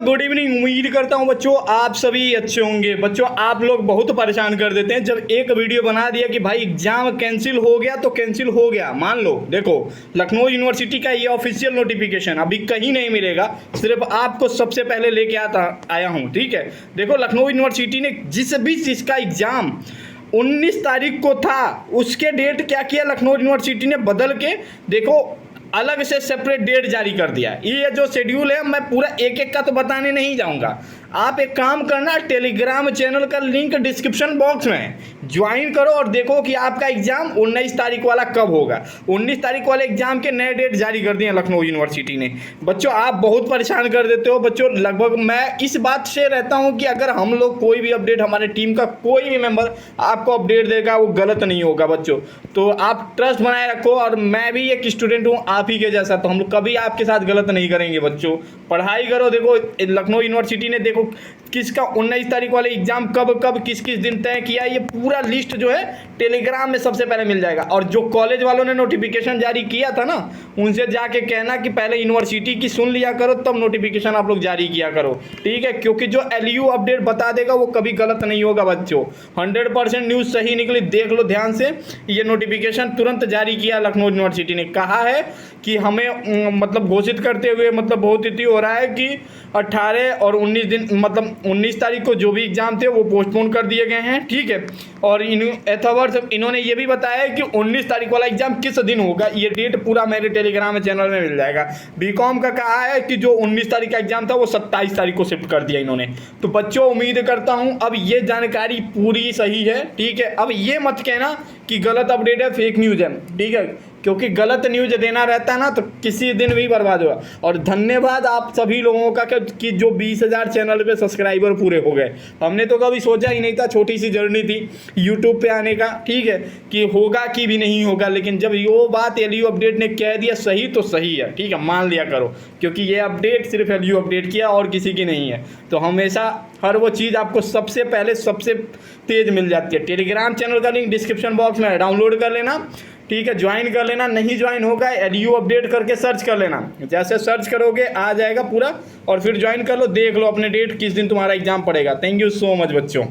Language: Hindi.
Good evening. उम्मीद करता हूं बच्चों आप सभी अच्छे होंगे। बच्चों आप लोग बहुत परेशान कर देते हैं जब एक वीडियो बना दिया कि भाई एग्जाम कैंसिल हो गया तो कैंसिल हो गया। मान लो देखो लखनऊ यूनिवर्सिटी का ये ऑफिशियल नोटिफिकेशन अभी कहीं नहीं मिलेगा, सिर्फ आपको सबसे पहले लेके आया हूं। ठीक है, देखो लखनऊ यूनिवर्सिटी ने जिस भी चीज़ का एग्जाम 19 तारीख को था उसके डेट क्या किया लखनऊ यूनिवर्सिटी ने बदल के देखो अलग से सेपरेट डेट जारी कर दिया। ये जो शेड्यूल है मैं पूरा एक एक का तो बताने नहीं जाऊंगा। आप एक काम करना, टेलीग्राम चैनल का लिंक डिस्क्रिप्शन बॉक्स में ज्वाइन करो और देखो कि आपका एग्जाम 19 तारीख वाला कब होगा। 19 तारीख वाले एग्जाम के नए डेट जारी कर दिए लखनऊ यूनिवर्सिटी ने। बच्चों आप बहुत परेशान कर देते हो बच्चों। लगभग मैं इस बात से रहता हूं कि अगर हम लोग कोई भी अपडेट, हमारे टीम का कोई भी मेंबर आपको अपडेट देगा वो गलत नहीं होगा बच्चों। तो आप ट्रस्ट बनाए रखो और मैं भी एक स्टूडेंट हूँ आप ही के जैसा, तो हम लोग कभी आपके साथ गलत नहीं करेंगे बच्चों। पढ़ाई करो। देखो लखनऊ यूनिवर्सिटी ने देखो किसका 19 तारीख वाले एग्जाम कब कब किस किस दिन तय किया, ये पूरा लिस्ट जो है टेलीग्राम में सबसे पहले मिल जाएगा। और जो कॉलेज वालों ने नोटिफिकेशन जारी किया था ना, उनसे जाके कहना कि पहले यूनिवर्सिटी की सुन लिया करो तब नोटिफिकेशन आप लोग जारी किया करो। ठीक है, क्योंकि जो LU अपडेट बता देगा वो कभी गलत नहीं होगा बच्चों। 100% न्यूज़ सही निकली, देख लो ध्यान से। ये नोटिफिकेशन तुरंत जारी किया लखनऊ यूनिवर्सिटी ने। कहा है कि हमें मतलब घोषित करते हुए मतलब बहुत ही हो रहा है कि 18 और 19 दिन मतलब 19 तारीख को जो भी एग्जाम थे वो पोस्टपोन कर दिए गए हैं। ठीक है, और इन्होंने ये भी बताया कि 19 तारीख वाला एग्जाम किस दिन होगा, ये डेट पूरा मेरे टेलीग्राम चैनल में मिल जाएगा। बीकॉम का कहा है कि जो 19 तारीख का एग्जाम था वो 27 तारीख को शिफ्ट कर दिया इन्होंने। तो बच्चों उम्मीद करता हूँ अब ये जानकारी पूरी सही है। ठीक है, अब ये मत कहना कि गलत अपडेट है, फेक न्यूज़ है। ठीक है, क्योंकि गलत न्यूज़ देना रहता है ना तो किसी दिन भी बर्बाद होगा। और धन्यवाद आप सभी लोगों का कि जो 20,000 चैनल पे सब्सक्राइबर पूरे हो गए। हमने तो कभी सोचा ही नहीं था, छोटी सी जर्नी थी यूट्यूब पे आने का। ठीक है, कि होगा कि भी नहीं होगा, लेकिन जब ये बात LU अपडेट ने कह दिया सही तो सही है। ठीक है, मान लिया करो, क्योंकि ये अपडेट सिर्फ LU अपडेट किया और किसी की नहीं है। तो हमेशा हर वो चीज़ आपको सबसे पहले सबसे तेज़ मिल जाती है। टेलीग्राम चैनल का लिंक डिस्क्रिप्शन बॉक्स में डाउनलोड कर लेना। ठीक है, ज्वाइन कर लेना। नहीं ज्वाइन होगा LU अपडेट करके सर्च कर लेना। जैसे सर्च करोगे आ जाएगा पूरा, और फिर ज्वाइन कर लो, देख लो अपने डेट किस दिन तुम्हारा एग्जाम पड़ेगा। थैंक यू सो मच बच्चों।